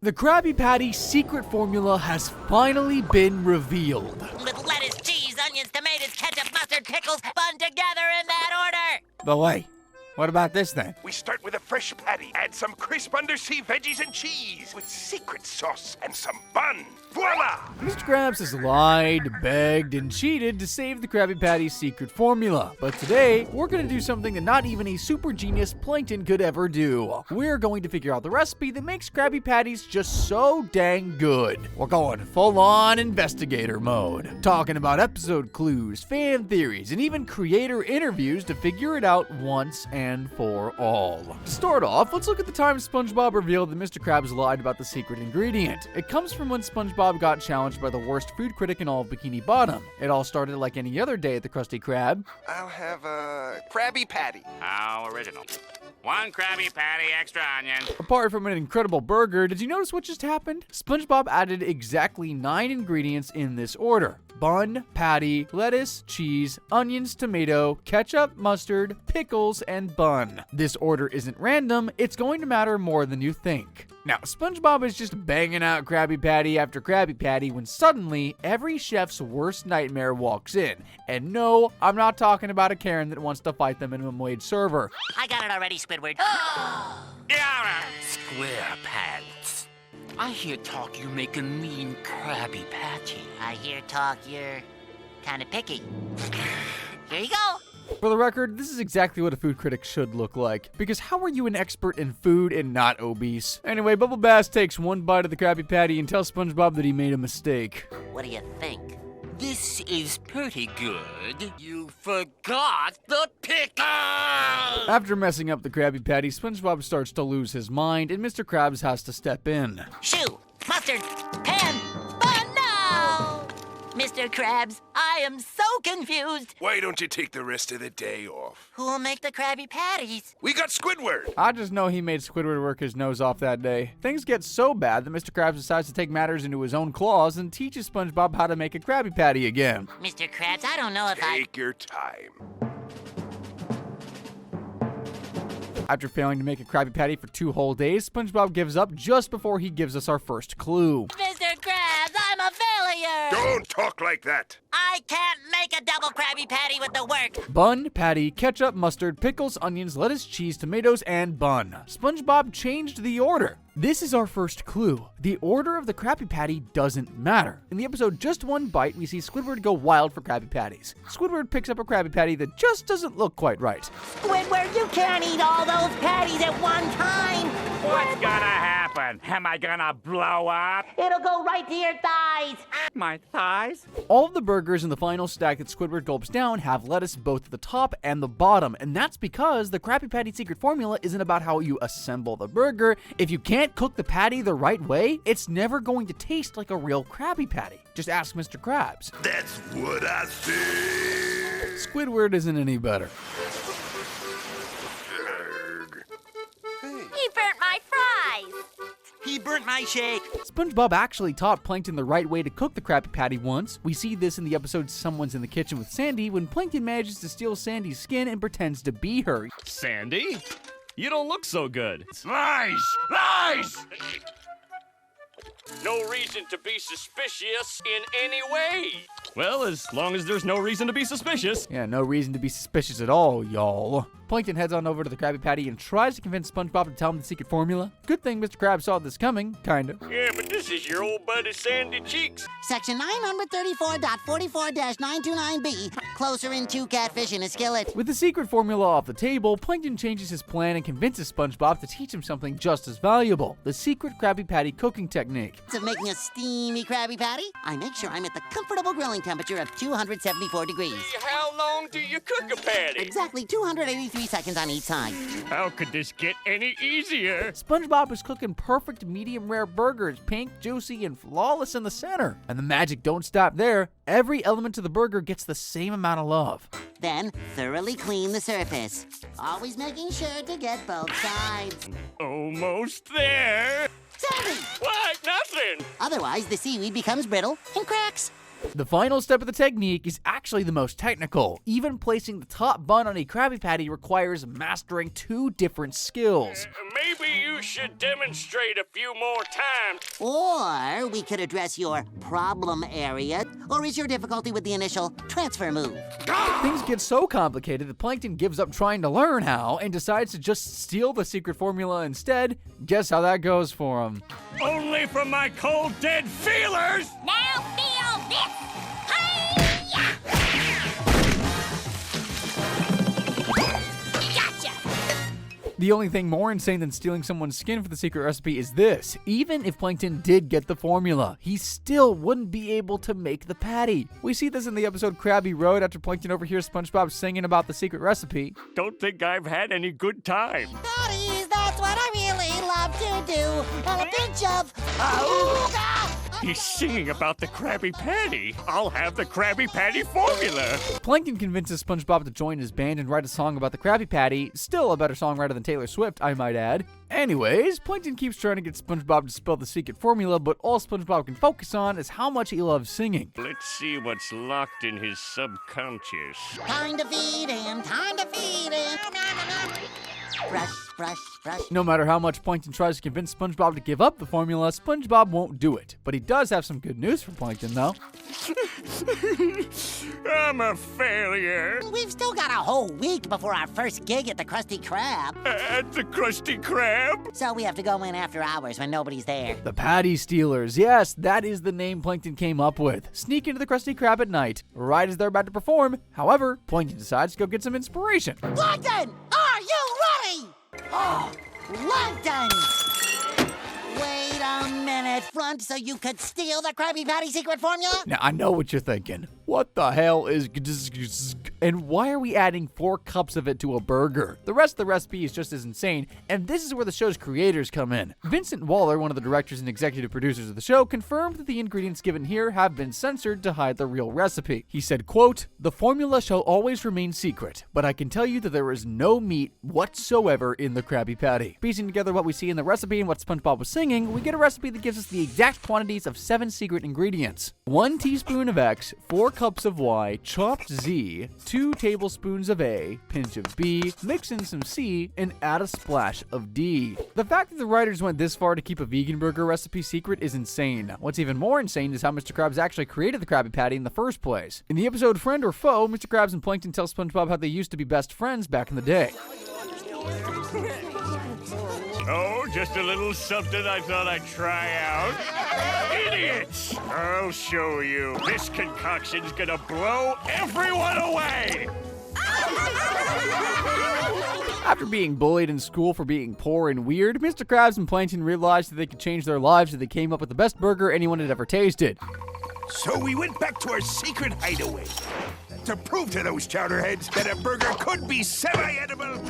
The Krabby Patty secret formula has finally been revealed. With lettuce, cheese, onions, tomatoes, ketchup, mustard, pickles, bun together in that order. But wait, what about this then? We start with a fresh patty, add some crisp undersea veggies and cheese, with secret sauce and some bun. Voila! Mr. Krabs has lied, begged, and cheated to save the Krabby Patty's secret formula. But today, we're going to do something that not even a super genius Plankton could ever do. We're going to figure out the recipe that makes Krabby Patties just so dang good. We're going full-on investigator mode, talking about episode clues, fan theories, and even creator interviews to figure it out once and for all. To start off, let's look at the time SpongeBob revealed that Mr. Krabs lied about the secret ingredient. It comes from when SpongeBob got challenged by the worst food critic in all of Bikini Bottom. It all started like any other day at the Krusty Krab. I'll have a Krabby Patty. How original. 1 Krabby Patty, extra onion. Apart from an incredible burger, did you notice what just happened? SpongeBob added exactly 9 ingredients in this order: bun, patty, lettuce, cheese, onions, tomato, ketchup, mustard, pickles, and bun. This order isn't random, it's going to matter more than you think. Now, SpongeBob is just banging out Krabby Patty after Krabby Patty when suddenly every chef's worst nightmare walks in. And no, I'm not talking about a Karen that wants to fight the minimum wage server. I got it already, Squidward. Square pants. I hear talk you make a mean Krabby Patty. I hear talk you're kind of picky. Here you go. For the record, this is exactly what a food critic should look like, because how are you an expert in food and not obese? Anyway, Bubble Bass takes one bite of the Krabby Patty and tells SpongeBob that he made a mistake. What do you think? This is pretty good. You forgot the pickle! After messing up the Krabby Patty, SpongeBob starts to lose his mind, and Mr. Krabs has to step in. Shoe, mustard, pan, bun, no! Mr. Krabs, I am so confused. Why don't you take the rest of the day off? Who'll make the Krabby Patties? We got Squidward. I just know he made Squidward work his nose off that day. Things get so bad that Mr. Krabs decides to take matters into his own claws and teaches SpongeBob how to make a Krabby Patty again. Mr. Krabs, I don't know if Take your time. After failing to make a Krabby Patty for 2 whole days, SpongeBob gives up just before he gives us our first clue. Mr. Krabs, I'm a failure! Don't talk like that. I can't make a double Krabby Patty with the work. Bun, patty, ketchup, mustard, pickles, onions, lettuce, cheese, tomatoes, and bun. SpongeBob changed the order. This is our first clue. The order of the Krabby Patty doesn't matter. In the episode Just One Bite, we see Squidward go wild for Krabby Patties. Squidward picks up a Krabby Patty that just doesn't look quite right. Squidward, you can't eat all those patties at one time. What's gonna happen? Am I gonna blow up? It'll go right to your thighs. My thighs? All of the burgers in the final stack that Squidward gulps down have lettuce both at the top and the bottom, and that's because the Krabby Patty secret formula isn't about how you assemble the burger. If you can't cook the patty the right way, it's never going to taste like a real Krabby Patty. Just ask Mr. Krabs. That's what I said. Squidward isn't any better. He burnt my fries! He burnt my shake. SpongeBob actually taught Plankton the right way to cook the Krabby Patty once. We see this in the episode Someone's in the Kitchen with Sandy, when Plankton manages to steal Sandy's skin and pretends to be her. Sandy? You don't look so good. Lies! Lies! No reason to be suspicious in any way. Well, as long as there's no reason to be suspicious. Yeah, no reason to be suspicious at all, y'all. Plankton heads on over to the Krabby Patty and tries to convince SpongeBob to tell him the secret formula. Good thing Mr. Krabs saw this coming, kinda. Yeah, but this is your old buddy Sandy Cheeks. Section 934.44-929B. Closer in 2 catfish in a skillet. With the secret formula off the table, Plankton changes his plan and convinces SpongeBob to teach him something just as valuable: the secret Krabby Patty cooking technique. Of making a steamy Krabby Patty, I make sure I'm at the comfortable grilling temperature of 274 degrees. How long do you cook a patty? Exactly 283 seconds on each side. How could this get any easier? SpongeBob is cooking perfect medium rare burgers, pink, juicy, and flawless in the center. And the magic don't stop there. Every element of the burger gets the same amount of love. Then, thoroughly clean the surface. Always making sure to get both sides. Almost there. Sandy! What? Nothing. Otherwise, the seaweed becomes brittle and cracks. The final step of the technique is actually the most technical. Even placing the top bun on a Krabby Patty requires mastering 2 different skills. Maybe you should demonstrate a few more times. Or we could address your problem area. Or is your difficulty with the initial transfer move? Things get so complicated that Plankton gives up trying to learn how and decides to just steal the secret formula instead. Guess how that goes for him. Only from my cold, dead feelers! Now feel this! Hi-ya! Gotcha! The only thing more insane than stealing someone's skin for the secret recipe is this. Even if Plankton did get the formula, he still wouldn't be able to make the patty. We see this in the episode Krabby Road after Plankton overhears SpongeBob singing about the secret recipe. Don't think I've had any good time. Patties, that's what I really love to do. And a pinch of Ooga! He's singing about the Krabby Patty. I'll have the Krabby Patty formula. Plankton convinces SpongeBob to join his band and write a song about the Krabby Patty. Still a better songwriter than Taylor Swift, I might add. Anyways, Plankton keeps trying to get SpongeBob to spell the secret formula, but all SpongeBob can focus on is how much he loves singing. Let's see what's locked in his subconscious. Time to feed him, time to feed him. Brush, brush, brush. No matter how much Plankton tries to convince SpongeBob to give up the formula, SpongeBob won't do it. But he does have some good news for Plankton, though. I'm a failure. We've still got a whole week before our first gig at the Krusty Krab. At the Krusty Krab? So we have to go in after hours when nobody's there. The Patty Stealers. Yes, that is the name Plankton came up with. Sneak into the Krusty Krab at night, right as they're about to perform. However, Plankton decides to go get some inspiration. Plankton, are you ready? Oh, Plankton! Wait a minute, Front, so you could steal the Krabby Patty secret formula? Now, I know what you're thinking. What the hell is... And why are we adding 4 cups of it to a burger? The rest of the recipe is just as insane, and this is where the show's creators come in. Vincent Waller, one of the directors and executive producers of the show, confirmed that the ingredients given here have been censored to hide the real recipe. He said, quote, "The formula shall always remain secret, but I can tell you that there is no meat whatsoever in the Krabby Patty." Piecing together what we see in the recipe and what SpongeBob was singing, we get a recipe that gives us the exact quantities of 7 secret ingredients. 1 teaspoon of X, 4 cups of Y, chopped Z, 2 tablespoons of A, pinch of B, mix in some C, and add a splash of D. The fact that the writers went this far to keep a vegan burger recipe secret is insane. What's even more insane is how Mr. Krabs actually created the Krabby Patty in the first place. In the episode Friend or Foe, Mr. Krabs and Plankton tell SpongeBob how they used to be best friends back in the day. Oh, just a little something I thought I'd try out. Idiots! I'll show you. This concoction's gonna blow everyone away! After being bullied in school for being poor and weird, Mr. Krabs and Plankton realized that they could change their lives if they came up with the best burger anyone had ever tasted. So we went back to our secret hideaway to prove to those chowderheads that a burger could be semi-edible.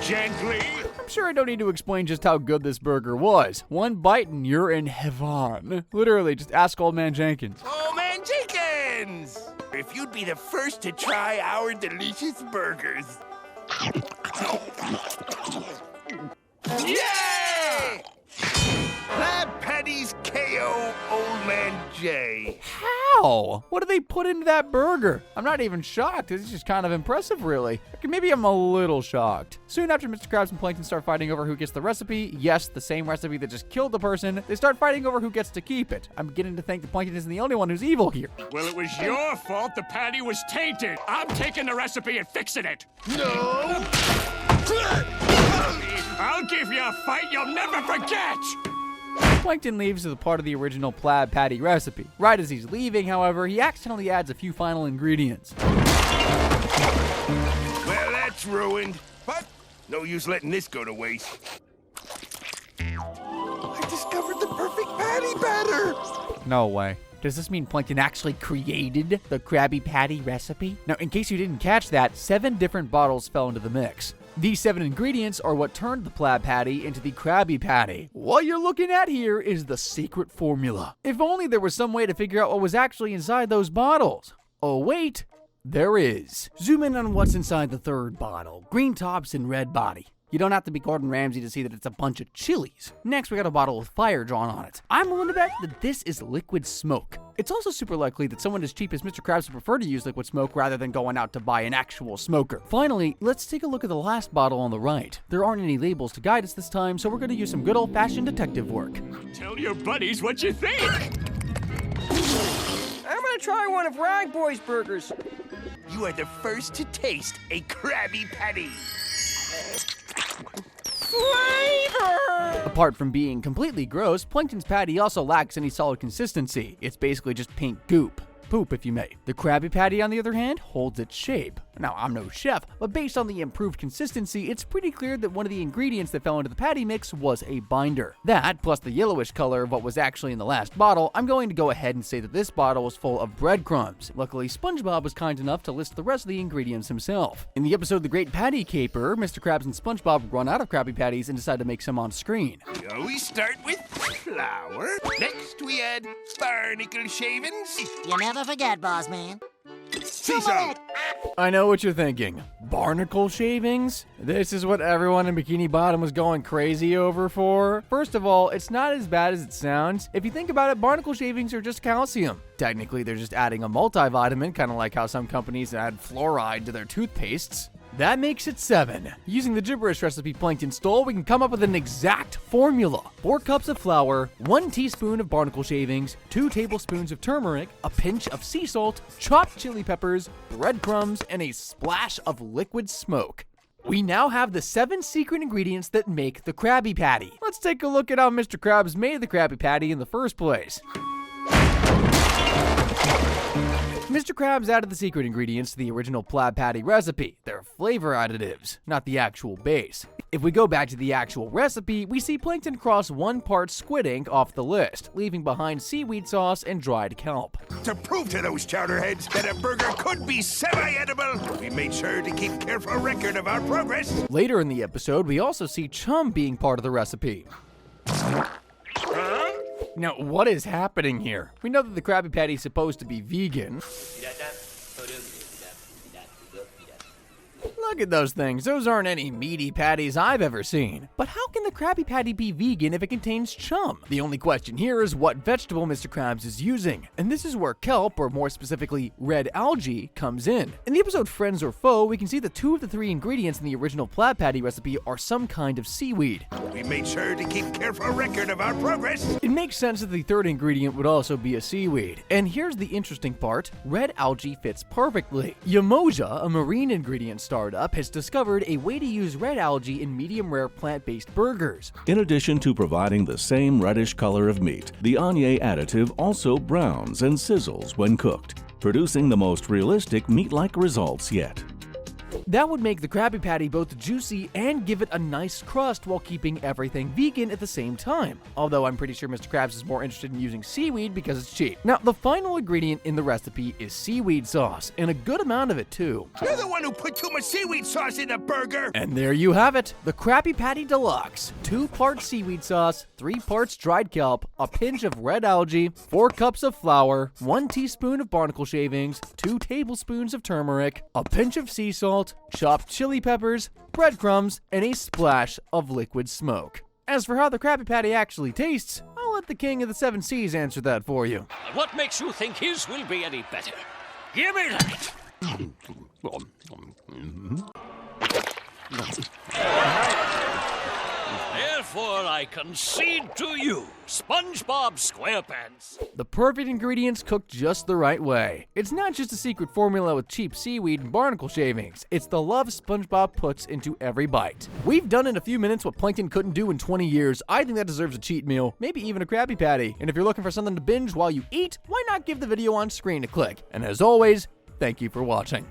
Gently. I'm sure I don't need to explain just how good this burger was. 1 bite and you're in heaven. Literally, just ask Old Man Jenkins. Oh, man, Jenkins! If you'd be the first to try our delicious burgers. Yay! Crab Patties KO Old Man J. How? What did they put into that burger? I'm not even shocked. It's just kind of impressive, really. Okay, maybe I'm a little shocked. Soon after Mr. Krabs and Plankton start fighting over who gets the recipe, yes, the same recipe that just killed the person, they start fighting over who gets to keep it. I'm beginning to think that Plankton isn't the only one who's evil here. Well, it was your fault the patty was tainted. I'm taking the recipe and fixing it. No! I'll give you a fight you'll never forget! Plankton leaves as a part of the original Plaid Patty recipe. Right as he's leaving, however, he accidentally adds a few final ingredients. Well, that's ruined. But no use letting this go to waste. I discovered the perfect patty batter. No way. Does this mean Plankton actually created the Krabby Patty recipe? Now, in case you didn't catch that, 7 different bottles fell into the mix. These 7 ingredients are what turned the Plaid Patty into the Krabby Patty. What you're looking at here is the secret formula. If only there was some way to figure out what was actually inside those bottles. Oh wait, there is. Zoom in on what's inside the 3rd bottle. Green tops and red body. You don't have to be Gordon Ramsay to see that it's a bunch of chilies. Next, we got a bottle with fire drawn on it. I'm willing to bet that this is liquid smoke. It's also super likely that someone as cheap as Mr. Krabs would prefer to use liquid smoke rather than going out to buy an actual smoker. Finally, let's take a look at the last bottle on the right. There aren't any labels to guide us this time, so we're going to use some good old-fashioned detective work. Tell your buddies what you think. I'm gonna try one of Rag Boy's burgers. You are the first to taste a Krabby Patty. Flavor! Apart from being completely gross, Plankton's patty also lacks any solid consistency. It's basically just pink goop. Poop, if you may. The Krabby Patty, on the other hand, holds its shape. Now, I'm no chef, but based on the improved consistency, it's pretty clear that one of the ingredients that fell into the patty mix was a binder. That, plus the yellowish color of what was actually in the last bottle, I'm going to go ahead and say that this bottle was full of breadcrumbs. Luckily, SpongeBob was kind enough to list the rest of the ingredients himself. In the episode The Great Patty Caper, Mr. Krabs and SpongeBob run out of Krabby Patties and decide to make some on screen. We start with flour. Next, we add barnacle shavings. You never forget, boss man. Sea salt. I know what you're thinking. Barnacle shavings? This is what everyone in Bikini Bottom was going crazy over for? First of all, it's not as bad as it sounds. If you think about it, barnacle shavings are just calcium. Technically, they're just adding a multivitamin, kind of like how some companies add fluoride to their toothpastes. That makes it 7. Using the gibberish recipe Plankton stole, we can come up with an exact formula. 4 cups of flour, 1 teaspoon of barnacle shavings, 2 tablespoons of turmeric, a pinch of sea salt, chopped chili peppers, breadcrumbs, and a splash of liquid smoke. We now have the 7 secret ingredients that make the Krabby Patty. Let's take a look at how Mr. Krabs made the Krabby Patty in the first place. Mr. Krabs added the secret ingredients to the original Plab Patty recipe. They're flavor additives, not the actual base. If we go back to the actual recipe, we see Plankton cross 1 part squid ink off the list, leaving behind seaweed sauce and dried kelp. To prove to those chowderheads that a burger could be semi-edible, we made sure to keep careful record of our progress. Later in the episode, we also see chum being part of the recipe. Now, what is happening here? We know that the Krabby Patty is supposed to be vegan. Look at those things. Those aren't any meaty patties I've ever seen. But how can the Krabby Patty be vegan if it contains chum? The only question here is what vegetable Mr. Krabs is using. And this is where kelp, or more specifically red algae, comes in. In the episode Friends or Foe, we can see that 2 of the 3 ingredients in the original Plab Patty recipe are some kind of seaweed. We made sure to keep careful record of our progress. It makes sense that the 3rd ingredient would also be a seaweed. And here's the interesting part. Red algae fits perfectly. Yamoja, a marine ingredient startup, has discovered a way to use red algae in medium rare plant-based burgers. In addition to providing the same reddish color of meat, the Onier additive also browns and sizzles when cooked, producing the most realistic meat-like results yet. That would make the Krabby Patty both juicy and give it a nice crust while keeping everything vegan at the same time. Although I'm pretty sure Mr. Krabs is more interested in using seaweed because it's cheap. Now, the final ingredient in the recipe is seaweed sauce, and a good amount of it too. You're the one who put too much seaweed sauce in the burger. And there you have it, the Krabby Patty Deluxe. 2 parts seaweed sauce, 3 parts dried kelp, a pinch of red algae, 4 cups of flour, 1 teaspoon of barnacle shavings, 2 tablespoons of turmeric, a pinch of sea salt, chopped chili peppers, breadcrumbs, and a splash of liquid smoke. As for how the Krabby Patty actually tastes, I'll let the King of the 7 Seas answer that for you. What makes you think his will be any better? Give me that! Therefore, I concede to you, SpongeBob SquarePants. The perfect ingredients cooked just the right way. It's not just a secret formula with cheap seaweed and barnacle shavings. It's the love SpongeBob puts into every bite. We've done in a few minutes what Plankton couldn't do in 20 years. I think that deserves a cheat meal, maybe even a Krabby Patty. And if you're looking for something to binge while you eat, why not give the video on screen a click? And as always, thank you for watching.